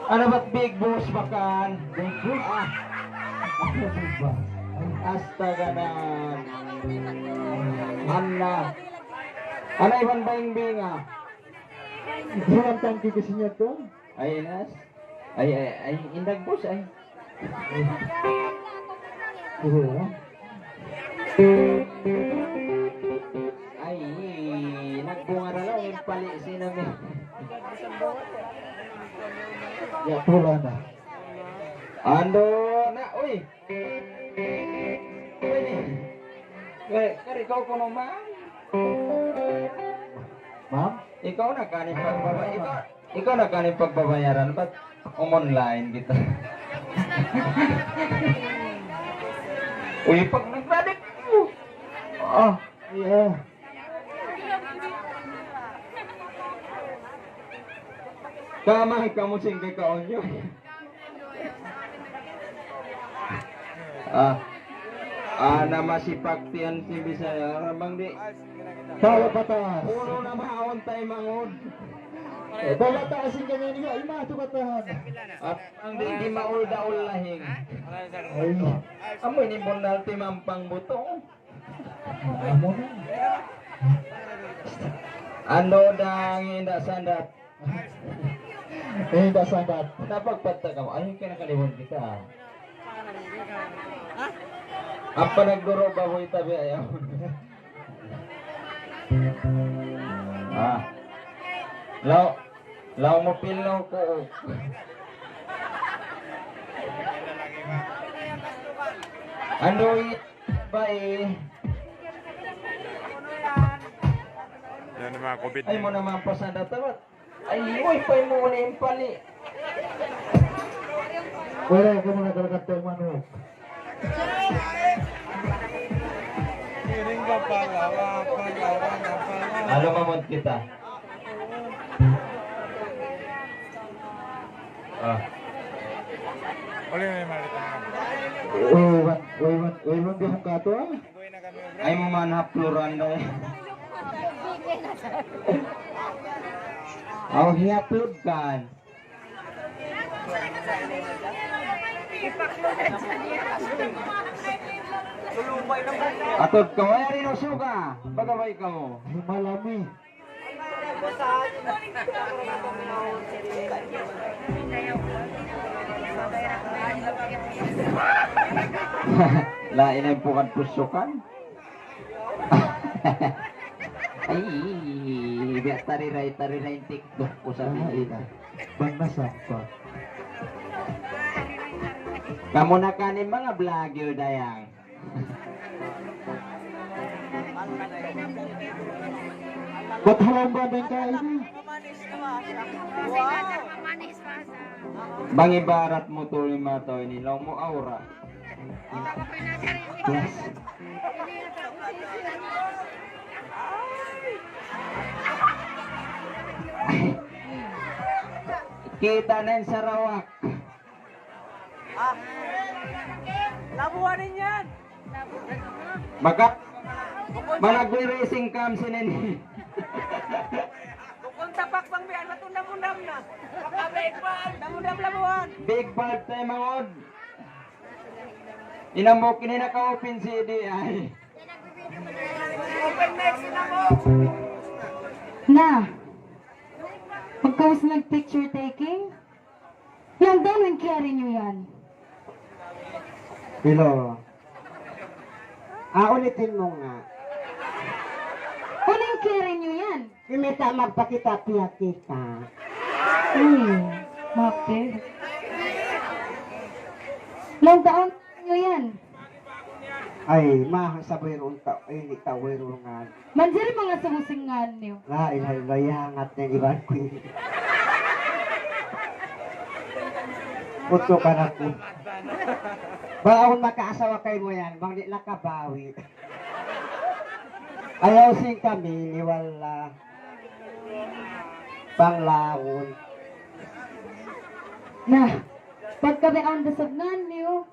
Ano ba't big boss bakan? Big boss? Ano big boss? Astaganan. Anna. Ano ibang baing-binga? Iwan tangki kasi niya to? Ay, Inas. Ay, indag boss ay. Oo. Ay, nagbunga na lang yung pali sinami. Ya, pula na. Ando na, uy. Kaya ikaw kuno ma'am. Ma'am? Ikaw na kanin pagbabayaran. Ikaw na kanin pagbabayaran. Ba't online kita? Uy, pag nagbalik mo. Yeah. Kamay kamu sing kay kaonyo. Nama si Paktian si Bisaya rabang di. Tawa patas. Uno na mahawon tay mangod. Bala taasin ka nga niya. Ima, ito katahan. At ang di maulda ulahing. Ay, Amoy ni Bondal timampang buto. amo na. Ando dang inda sandat. Hindi sandat. Napagpatta ka mo. Ayun ka nakalimon kita. Apa nagduro ba mo itabi ayaw? Law mo pilno ko. Ano ba eh? Yan ang mga COVID. Ay mo naman pasanda tawat. Ay moy pa mo uli yung pali. Wala ka muna talaga ito manok. Ano mamon kita? Uli na yung malita. Uwan di mong kato ah. Ay mo man hapluran daw. Aw hi-upload kan. Atod ka wala rin usuga. Bagabay ka mo. Malami. Lain ay pukan pusukan. Ay, biya tariray yung TikTok ko sa ina. Bangnasak pa. Kamu na kanin mga vlogger dayang. Ba't halang ba din ka ini? Bangi barat mo tuloy mato ini lang mo aura. Yes. Kita na yung Sarawak. Labuhanin yan! Baka managwe-racing cam si Nene. Kung tapak pang biyan, matundam-undam na. Kapabekbal, damundam labuhan. Big bad tayo mangod. Inamok kini naka-open CD ay. Open next na mo. Na, pagkawas nag-picture taking, yung dalawang carry nyo yan. Pilo. Ulitin mo nga. Ano yung carry nyo yan? Kimita magpakita piya kita. Mape. Ilang taon nyo yan? Ay, sabay ron ta. Ay, hindi taway ron nga. Manjari mga sumusingan nyo. Layangat na iban ko yun. Puto ka na ko. Baka akong makaasawa kay mo yan, bang di nakabawi. Ayaw sing kami, niwala. Panglawon. Na, pagkabi ang dasagnan nyo,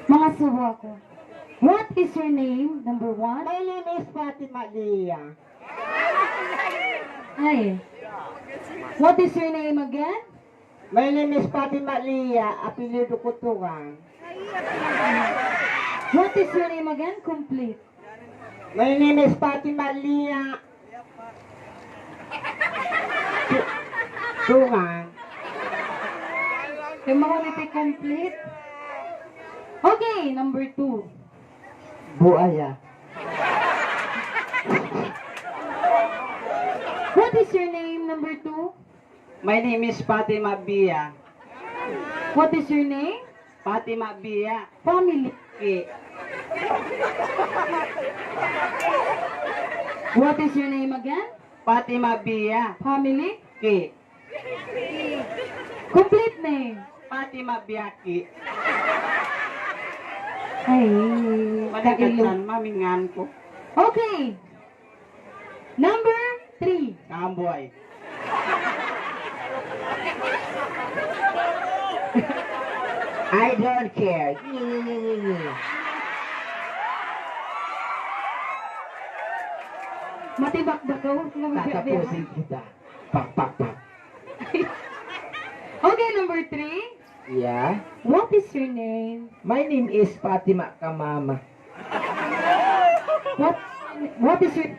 mga suwa ko. What is your name, number one? My name is Fatima Lia. Ay. What is your name again? My name is Fatima Lia, apelyido ko Tugang. What is your name again? Complete. My name is Fatima Lia. Tugang. Yung mga repeat complete. Okay, number 2. Buaya. What is your name, number 2? My name is Fatima Bia. What is your name? Fatima Bia. Family. Ki. What is your name again? Fatima Bia. Family. Ki. Complete name. Fatima Bia Ki. Ay, Madagatan, mamingan ko. Okay. Number 3. Kamboy. I don't care. Matibak ba ko? Tatapusin kita. Pak, pak, pak. Okay, number 3. Yeah. What is your name? My name is Fatima Kamama. What is your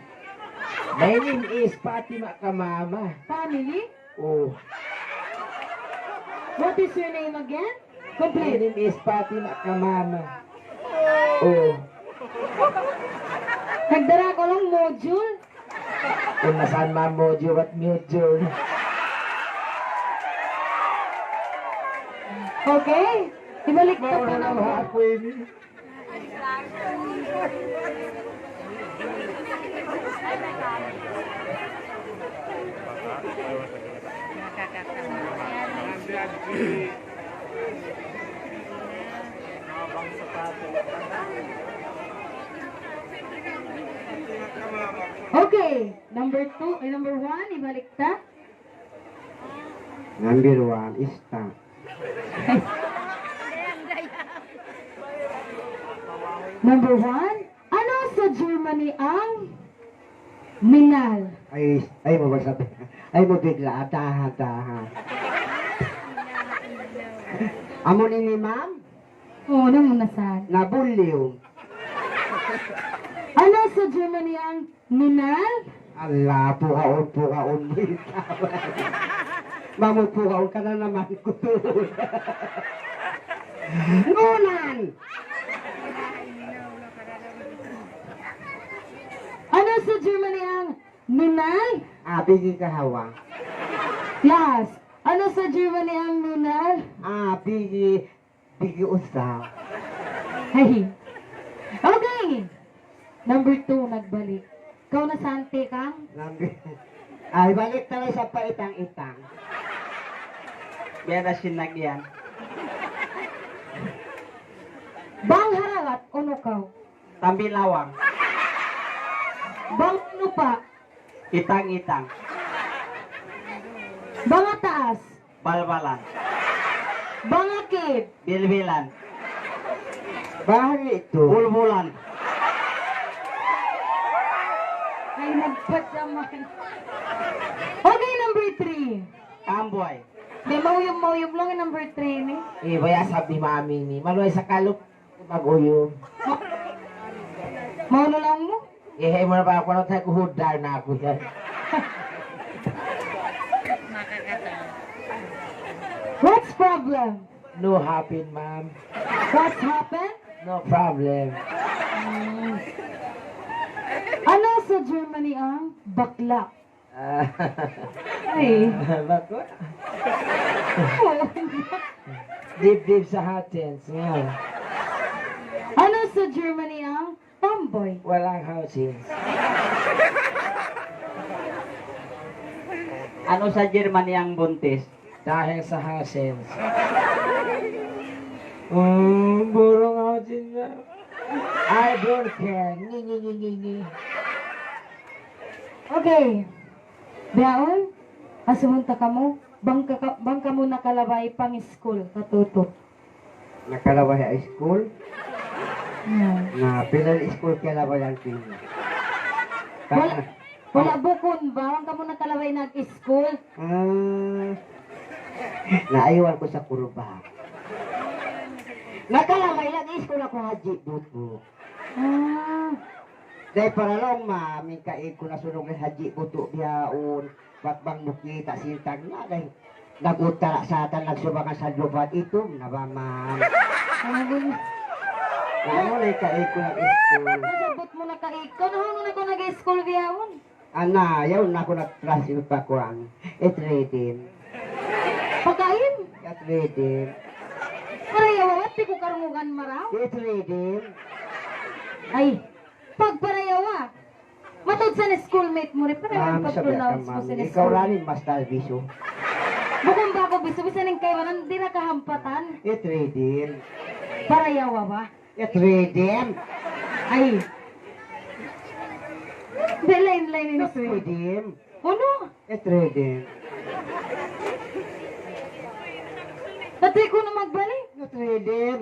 My name is Fatima Kamama. family? Oh. What is your name again? My Complete. name is Fatima Kamama. Oh. Nagdara ko lang module. Kung nasaan ma-module at module. Okay? Ibalik ko pa Mauna na na ako ini. Okay. Number 2, number 1, ibalik ta. Number 1 is tank. Number 1, ano sa Germany ang minal? Ay mo magsabi. Ay mo bigla. Daha. Amo ni ma'am? Oo, ano mo nasad? Nabuliw. Ano sa Germany ang minal? Allah, pukaon mo itawa. Mamupukaon ka na naman ko. Nunan! Ano sa Germany ang minal? Bigi kahawa. Last. Ano sa Germany ang minal? Bigi usaw. Ay. Okay. Number 2, nagbalik. Ikaw na sante kang? Ay, balik tayo sa paitang-itang. Yan na sinagyan. Bang haragat o nukaw? Tambilawang. Bang lupa? Itang-itang. Bang taas? Balbalan. Bang akib? Bilbilan. Bahari ito. Bulbulan. Ay, nagpatsaman. Okay, number 3. Kamboy. Di mauyom lang yung number 3 ni. Baya sabi mami ni. Maloy sa kalop. Mag-uyom. Mauno lang mo? Mo na ba ako na tayo kuhudar na ako yan. What's problem? No happen, ma'am. What's happened? No problem. Ano sa Germany ang bakla? Ay. Bako? Deep sa hatens. Ngayon. Ano sa Germany ang tomboy? Walang housings. Ano sa Germany ang buntis? Dahil sa housings. Burong housing na. I don't care. Ni. Okay. Daon, asumunta ka mo, bangka mo nakalabay pang school, katuto. Nakalaway high school? Yeah. Na pinal school kalaway ang pino. Wala bukon ba? Bangka mo nakalabay nag-school? Naiwan ko sa kurba. Nakalamay lang isko na ko haji buto. Ah, Dahil para lang mami kaig ko nasunog ng haji buto biyaon. Bakbang mukita sintag na dahil nagutara sa atan nagsubakan sa lubat itom na ba ma'am? ano din? Ano na kaig ko ng isko? Nasabot mo na kaikon. Ano na ko nag-school biyawon? Ana, yaw na ako nag-transfer pa ko ang it-rating. Pagkain? It-rating. Parayawa, di ko karungugan maraw. It-rating. Ay, pag parayawa. Matod sa na schoolmate mo rin, parayawa Ma'am, sabi ka pag-pronounce mo ma'am. sa Ikaw school. ranin mas talbiso. Bukong ba ako biso-bisa ng kaiwanan, di na kahampatan. It-rating. Parayawa ba? It-rating. Ay. Di lain-lain ni Sue. It-rating. Ano? It-rating. Pati ko na magbalik. It-rating.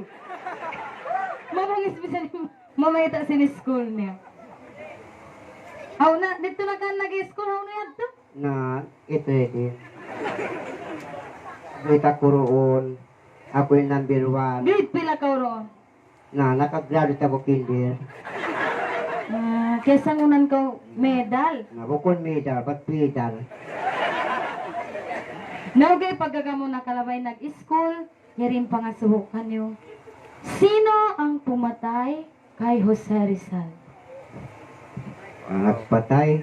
Mamangis bisa ni mamayta sa ni school niya. Aw na, dito na ka nag-school, aw na yan to. Na it-rating. Dita ko roon. Ako yung number 1. Grade pila ka roon. Na nakagraduate ako kinder. Kesa ngunan ka medal. Na bukon medal, but pedal. Naugay pagkagamo nakalabay nag-school, yarin pa nga subukan niyo. Sino ang pumatay kay Jose Rizal? Nagpatay.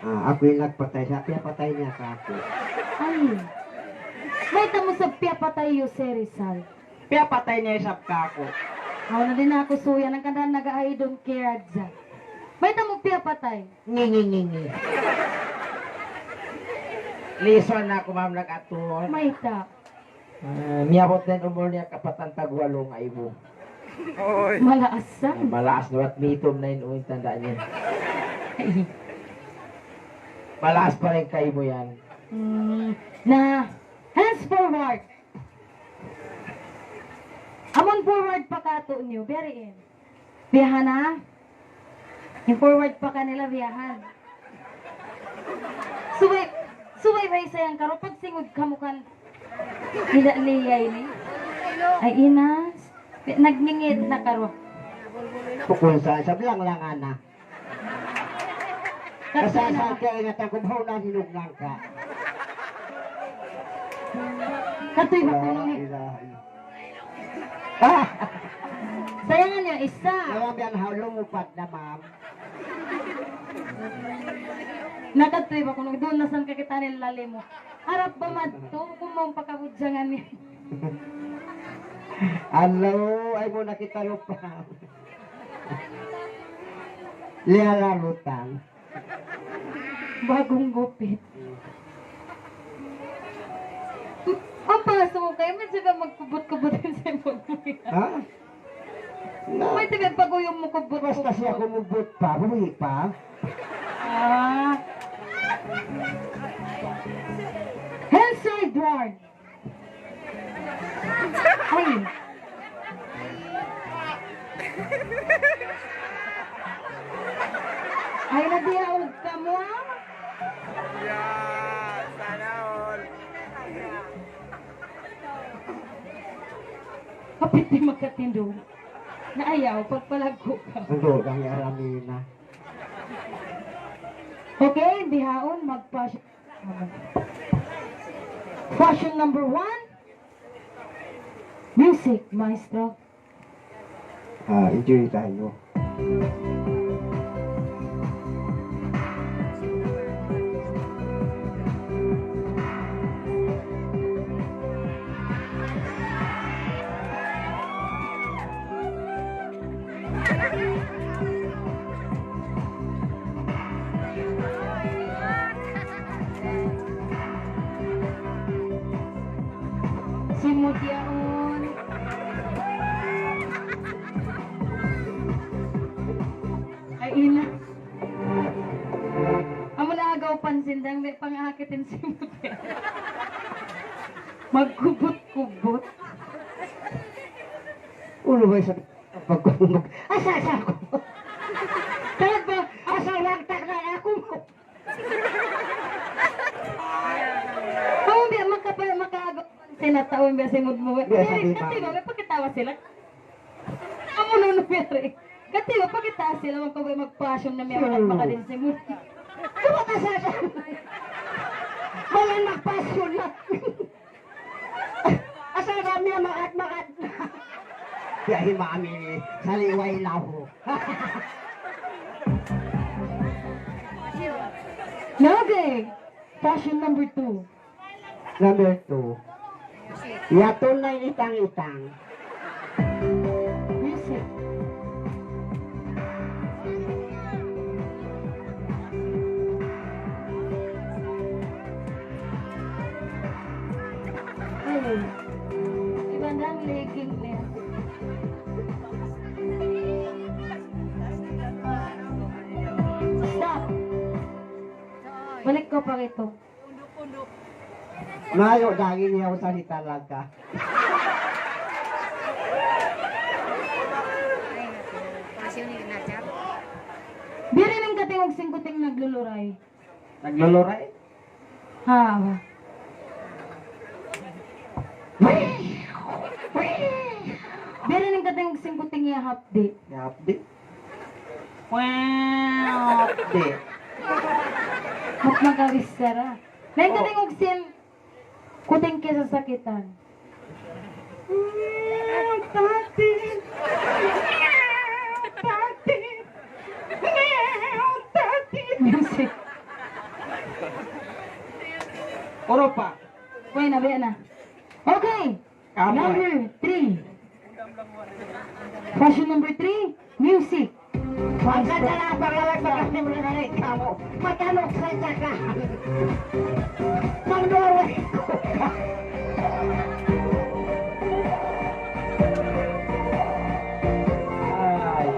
Ako yung nagpatay. Sa patay niya ka ako. Ay, may tamo sa patay Jose Rizal. Patay niya isap ka ako. Aw na din ako suya ng kanda nag-I don't care dyan. May tamo patay. Ngi. Lison na ako ma'am nag-aton. May ta. Miyabot din umur niya kapatantag walong aibo. Malaasan. Malaas na at mitom na yun tandaan niya. Malaas pa rin kayo mo yan. Na, hands forward. Amon forward pa ka to niyo, very in. Biyahan na. Yung forward pa kanila biyahan. Suway ba sayang karo pag singod ka mo kan liyay ni. Ay inas. Nagngingid na karo. Pukul sa bilang lang ana. Kasasal ka ingat ako bahaw na hinugnan ka. Katoy ba kuno ni? Sayangan niyo isa. Alam yan how lumupat na ma'am. Nakatoy ba kuno doon nasan ka kita nilali mo. Harap ba madto kung mong pakabudyangan ni. Hello, ay mo nakita lupa. Lialarutan. Bagong gupit. Ang paso mo kayo, medyo ba magkubot-kubot din sa mo? Ha? Na, May tabi paguyong mo kubot-kubot. basta siya kumubot pa, buhi pa. Ah. Hillside Ward. Ay. Ay, nadiyaog ka mo ah. Yeah, sana all. Kapit di magkatindog. Naayaw, pagpalago ka. Ang dogang yaramina. Okay, bihaon, mag-fashion. Fashion number 1. Music, maestro. Enjoy tayo. Simot yaon. Ay, ina. Amo na agaw pansin dang may pangakitin simot yan. Magkubot-kubot. Ulo ba sa pagkumag? Asa ako? Kahit ba, Asa lagtak na ako mo? Kung di, tinatawin ba sa mood mo? Yes, sabi Kati pa. ba, may pagkitawa sila? Amo na nangyari. Kati ba, pagkitawa sila, magpabay mag-passion na may awalat baka din sa mood. Kumata sa siya. Mga magpasyon na. Asa kami ang makat-makat. Dahil mami, saliway laho. Okay. Passion number 2. Number 2. Yaton na itang-itang. Music. Ay, ibandang legging niya. Stop. Balik ko pa rito. Mayo, dahil niya ako salita lang ka. Biri ng katingog singkuting nagluluray. Nagluluray? Ha. Biri ng katingog singkuting ihapdi. Yapdi. Wow. Di. Mat magawisara. Lain katingog sin kuting kisasakitan. Tati. Tati. Tati. Music. Oro pa. Uy, nabi na. Okay. Amoy. Number 3. Fashion number 3. Music. Ang ganda na paglalagay sa kasi mo na rin kamo. Matanok sa saka. Magdaway ko ka. Ay.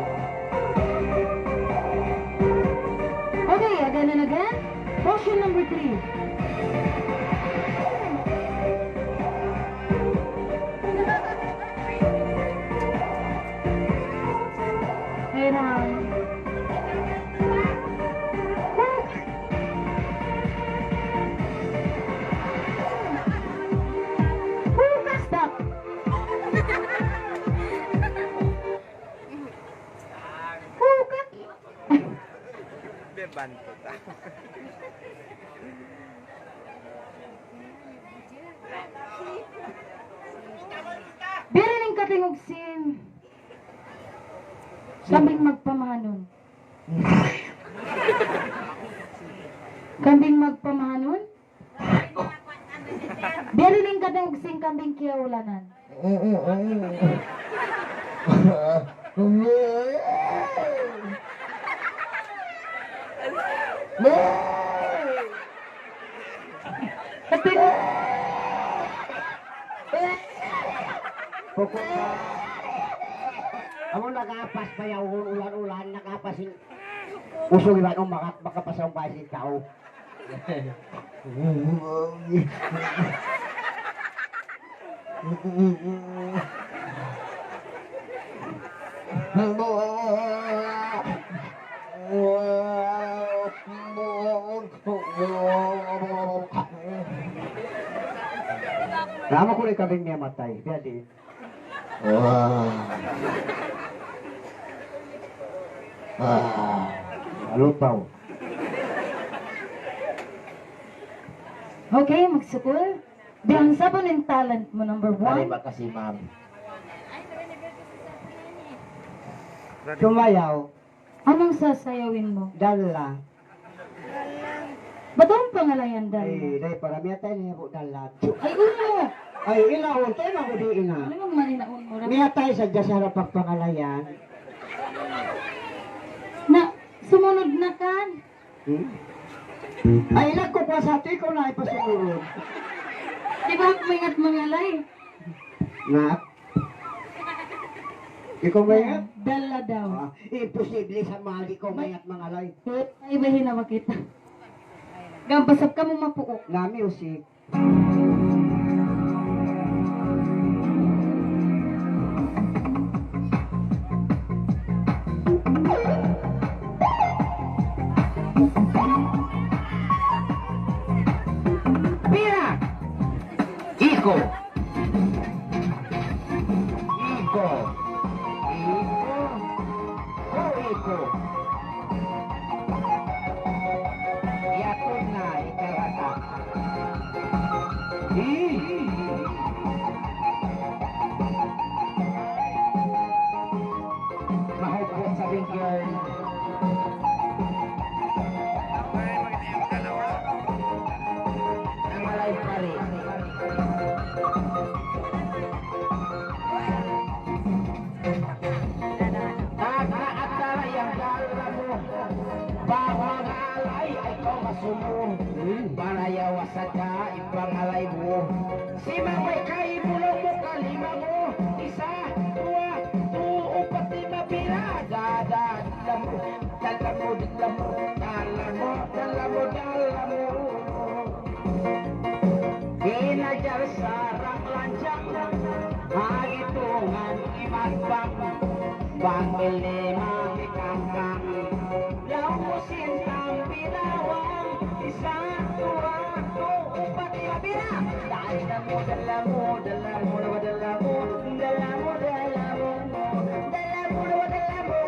Okay, again and again. Fashion number 3. Ayan. Stop. Banto ta. Biri ning katingog sin. Kambing magpamahanon. Kambing magpamahanon? Biri ning katingog sin kambing kiyaulanan. Katingog. Pukul ka. Amo nakapas pa yaw ulan-ulan nakapasin. Usog iba nung makapasang pasin tao. Lama ko rin kaming niya matay. Biya din. Alutaw. Okay, magsukol. Diyan sa po ng talent mo, number Pare 1. ba kasi ma'am? Tumayaw. Anong sasayawin mo? Dala. Ba't ang pangalayan dahil? Ay, dahil para miya tayo niya po dala. Ay, uno! Ay, ilahon. Tayo na ko di ina. Ano mong maninaon mo? Miya tayo sa dyan sa harap pangalayan. Na, sumunod na kan. Hmm? Ay, ilag ko pa sa ato. Ikaw na ipasunod. Di ba kumingat mangalay? Nak? Ikaw ba yan? Dala daw. Imposible sa mali ko mayat mga lay. Ay, may hinawa kita. Gampasap ka mo mapuok. Na music. Pira! Iko! Mahupot sa bigyan. Ang malay pa rin. Nagkaatara yung dala mo. Bawang alay ay kau masumo. Barayawa sa ipangalay mo. Si Mamay kay bulong mo kalima mo. Isa, dua, upat, lima, pira. Dala mo, dala mo, dala mo, dala mo, dala mo, dala mo. Ginajar sarang lanjang, hagitungan imagbang, pamili magikangkang, yaw mo sintang binawang, isa, dua, upat, lima, pira. Dala mo, dala mo, dala mo, dala mo, dala mo, dala mo, dala mo, dala mo.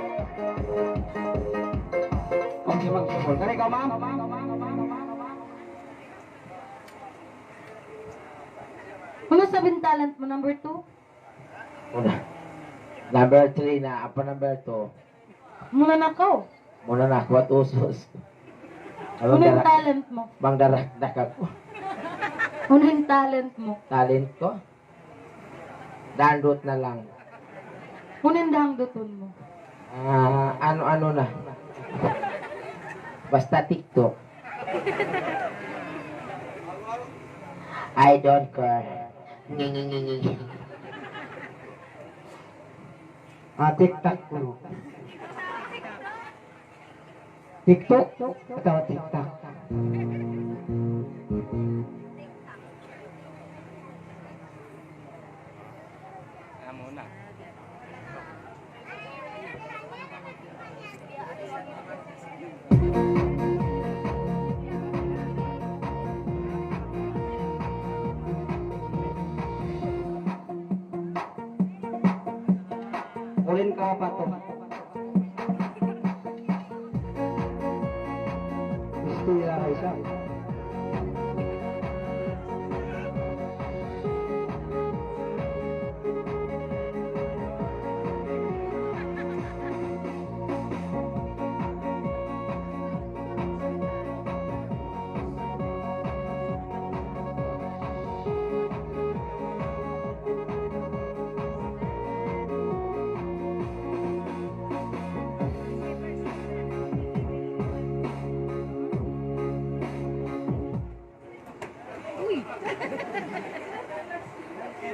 Okay, mag-support. Kaya ikaw, ma'am? Ano sabing talent mo, number 2? Una. Number 3 na. Apa number 2? Muna na ko. Muna na, kuwat usos. Ano yung talent mo? Bang darak ako. Ano yung talent mo? Talent ko? Dandot na lang. Ano yung dangduton mo? Ano na. Basta TikTok. I don't care. TikTok ko. TikTok? Atau TikTok? Ulin ka pa to. Gusto nila isa.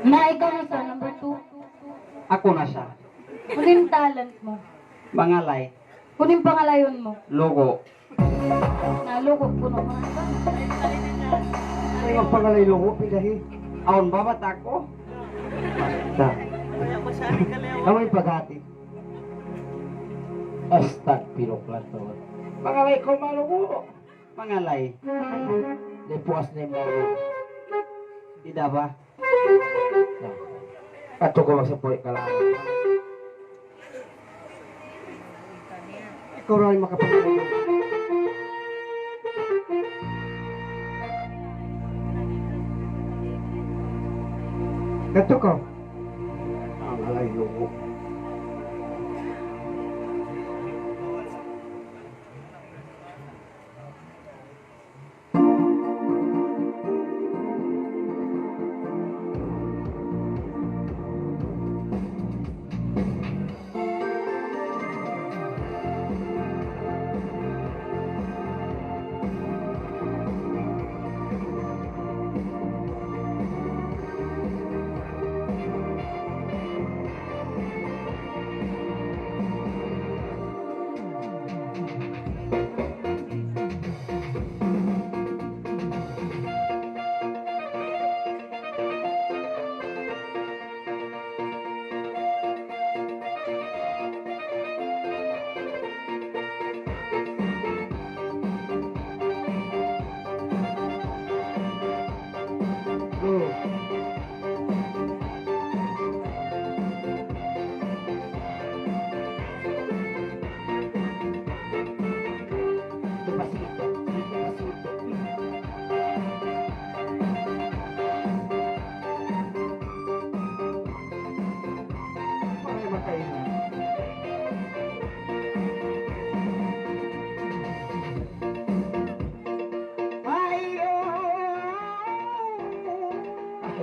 Na ikaw na sa number 2. Ako na siya. Ano yung talent mo? Mangalay. Ano yung pangalayon mo? Logo. Naloko puno mo na ba? Ay, magpangalay logo. Pilahi. Aon ba ba't ako? Basta. Kamay paghati. Hashtag pirok lang to. Mangalay ko malugo. Mangalay. Lepuas na yung malugo. Tidak ba? Ato ko magsapoy ka lang. Ikaw rin makapagpapagod. Gato ko. Ang alay lugo.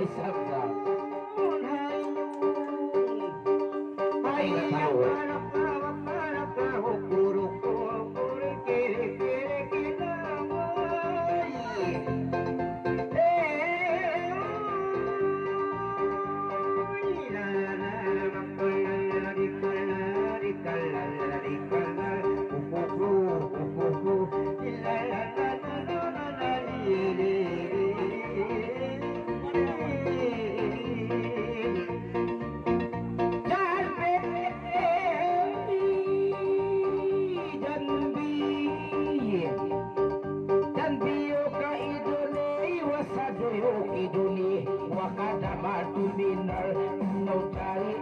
ay sabda. Ay nagkawarap ka, puro ko, puro kiri kinamay. Iduni wakada matu minar no tari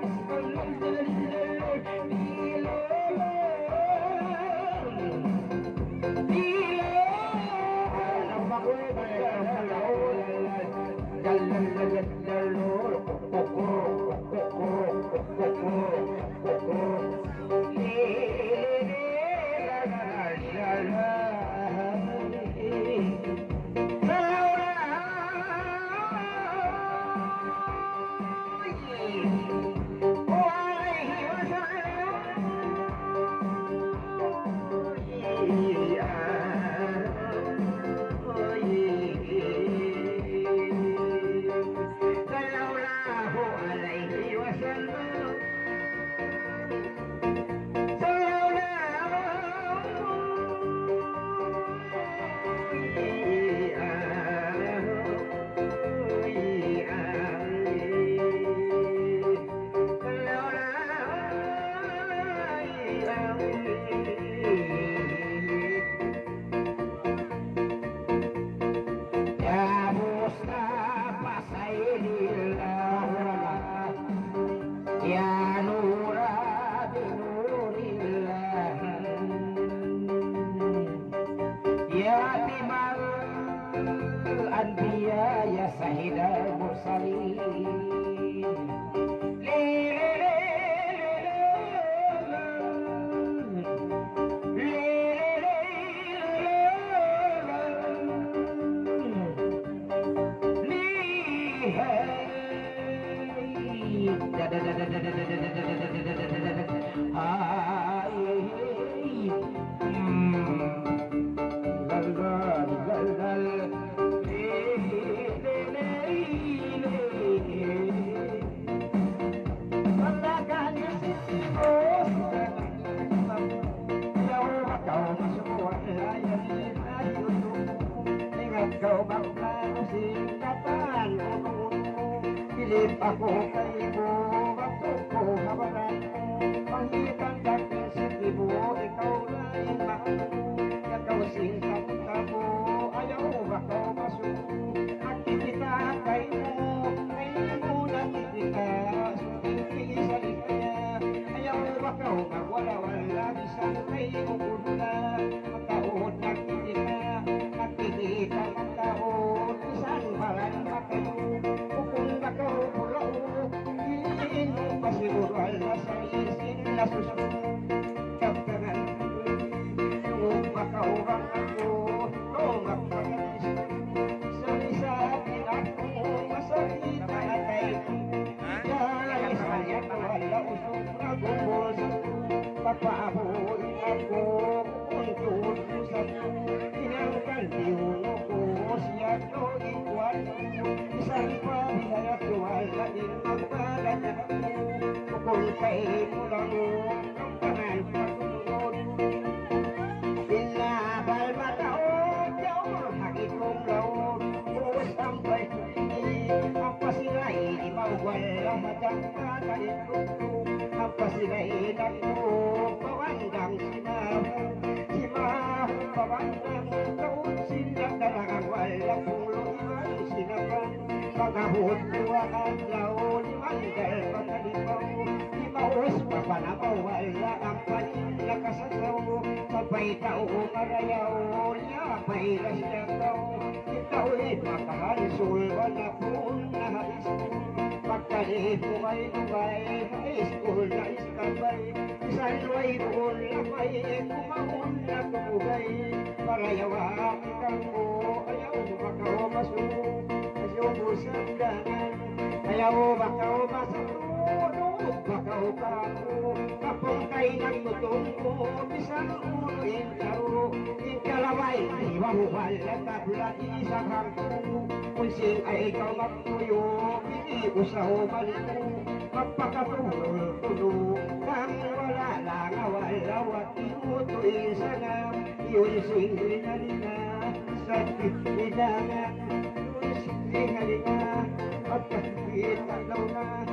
Ya Nura binurillah Ya Timal Anbiya Ya Sahidal Mursalin Kau bangsa singkatan Pilih aku kaimu waktu ku kabaran Panghitan daging setibu ikaw lain mahal Ya kau singkat kamu ayaw ba kau masuk Aktivitas kaimu nakikita Sumpili sa likaya Ayaw ba kau magwala-wala Bisan kaimu kulula Makaon nakikita Nakikita makaon Bisan balan makayo Kung bakaw pulau Hiliin mo pasiguro Alas sa isin na susunod Kapkanan Kung bakaw bang ako Lomag pagalis Sari-sari ako Masakit na atay Dahil sayang wala usok na gumbol sa Papaboy ako Kung tulong sa Inangkan diuno ko Siya to ikuan Isang pabihayat wala din magbalat Kung kayo mo lang Ang pangal pagsunod Pinabal mataon Yaw Hakit kong laon Buwas ang pagsunod Ang pasilay Di mawal Ang matang kakalit Ang pasilay Nagpo Pawandang simahu Simahu Pawandang Taon sila Talagang walang pulo Iwan sinapan Pagahod Dua adlaw Limanggal Pagkalipaw Di maus Papanapaw Wala ang panin Nakasasaw Sabay tao Marayaw Liyapay Lasyaw Itao'y makahansul Wala po Nahais Pagkalit Umay-umay High school na iskabay Isanway doon Lapay Kumaon na tumugay Parayawa Ikaw mo Ayaw Makaw Masuko Ayaw mo Sandanan Ayaw bakaw masunod, bakaw kako, kapag kay nagtutong ko, bisang ulo intaro, inkalaway, iwahuhal at tablat isang hangko, kunsing ay ikaw magtuyo, hindi ko sa human ko, magpakatulog-tulog, nang wala lang awal-awat, iutuin sa ngam, yun sing rinalina, sa tipidangan, yun sing rinalina, at kahit alaw na,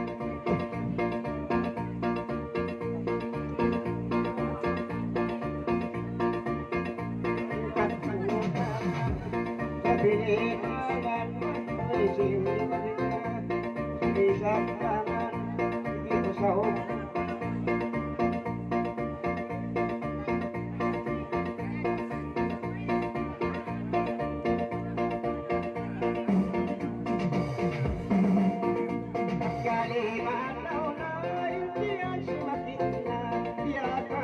Pinihangan, ay sinuliman na, isang tangan, ito sa hong. Kaliman daw na, hindi ang sumating na, yata,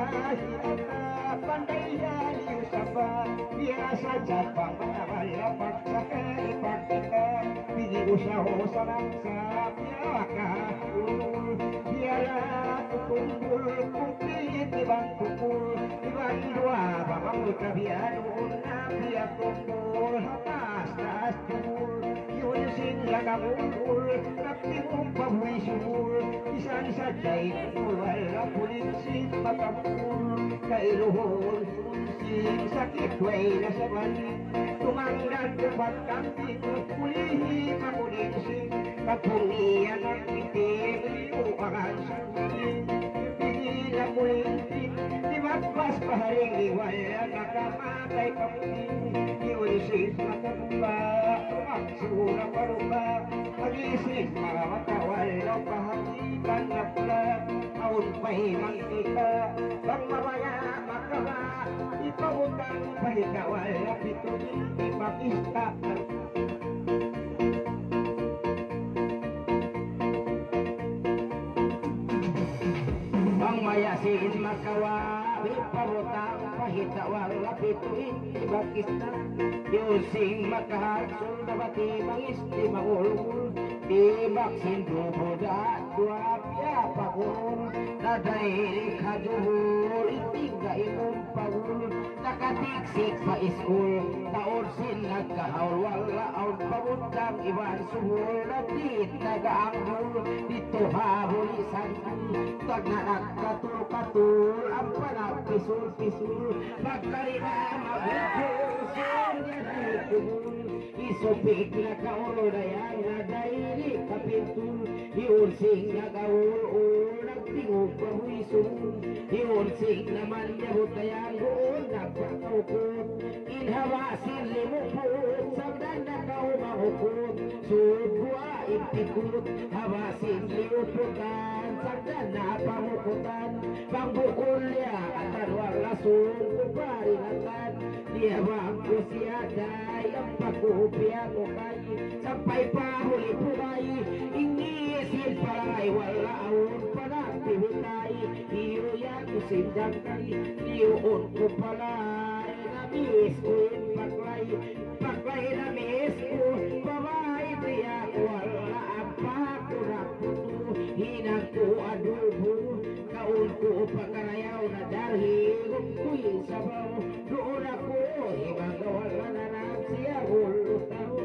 panday yan yung sapa, sa Japang malamalapag sa kalipagkita, hindi ko siya hosalang sa piyaka, piyala tutumbul, kung pilit ibang tukul, ibang dua, babang kabiano na piyatumbul, hatas, taas tumul, yun sing lagamul, kaptimong pabwisul, isang sadyay, wala pulisin matamul, kailuhol, sakit way na sa balik, tumanggal dapat kanti ko, ulihi makulinsing, kapungian ang itim, iuangan sa kuling, pigil ang mulintin, di magpas paharing iwala, nakamatay kamuling, iulisin matampa, tumaksura parupa, mag-isip mga matawal, no pahagitan na pula, aun pahimang kita, bang mabaya, makaba, ipabutang pahikawal na pitunin ipakista ang mayasin makawa ipabutang pahikawal na pitunin ipakista yusing makahasul na bati mangisti mangulul tibak sinduboda dua pia pagul nadai kajuhul itiga imum pagul nakatiksik sa iskul taon sin nagkahaul wala aun pabutang iban suhul natit nagaanggul dito habuli sangkul tag nakakatul-katul ang panag pisul-pisul magkarina mabukul isupik na kaulo na yan na daili kapintul iursing na gaul nagtingog pabuisul iursing naman yahut na yan goon nagpakaukot inhawasin limupot sabdan na kaumahukot subwa ipikot hawasin liuputan sabdan na pamukutan pangbukul ya atan wala kuparinatan dia bangku siadai pakupia ko kayi sampai pahuli pulai ingisin palay wala aun panaktivitai iyo yan kusindang kayi iyon ko palay namis ko in paklay namis ko babay priya ko wala ampak ko nakuto hinang ko adubo kaun ko pagkarayaw na darhi kuy sabaw doon ako ibang wala na lang siya ulo tao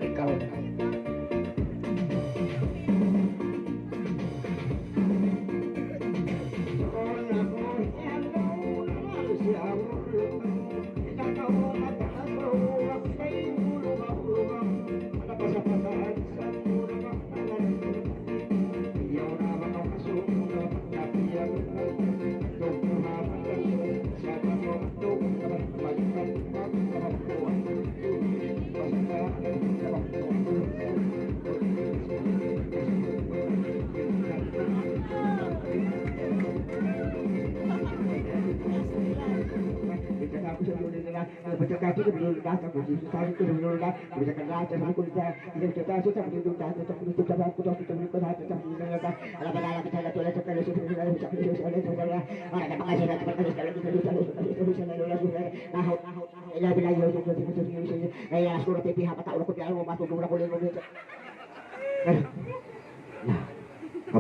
ikaw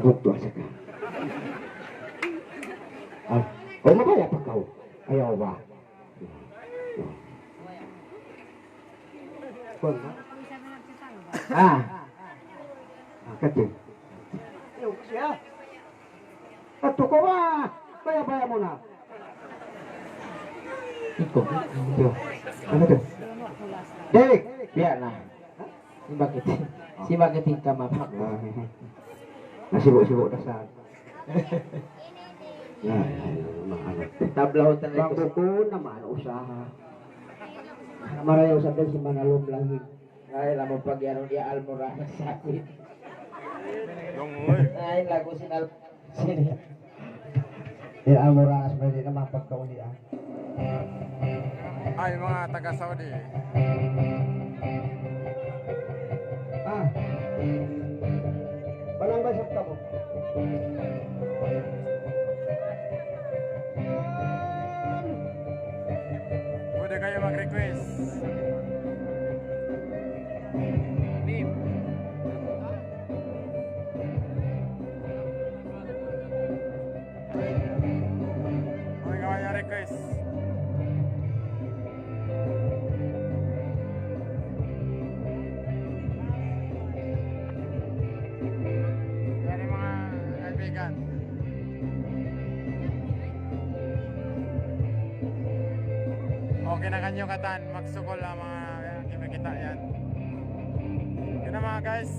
Kabukto sa ka. O mabaya pa ka. Ayaw ba? Kung ba? Kati. Yung siya. Ato ko ba? Baya-baya mo na. Iko. Ito. Ano to? Derek! Biya na. Si bakit ka mapak? Nasibo-sibo na sa... Tablaw talaga Bago ko naman, usaha. Marayaw sa si Manalom langit. Ay, lamo pag yan di almora na sakit. Dong, uy. Ay, lago sinal. Yung Almoranas pwede na mapagkaulian. Ay, mga taga-Saudi. Palang ba sa mo? Pwede kayo mag-request. Pwede kayo request. Yan yung mga kaibigan. Okay na kanyo katan, magsukol ang mga kimikita yan. Yun na mga guys.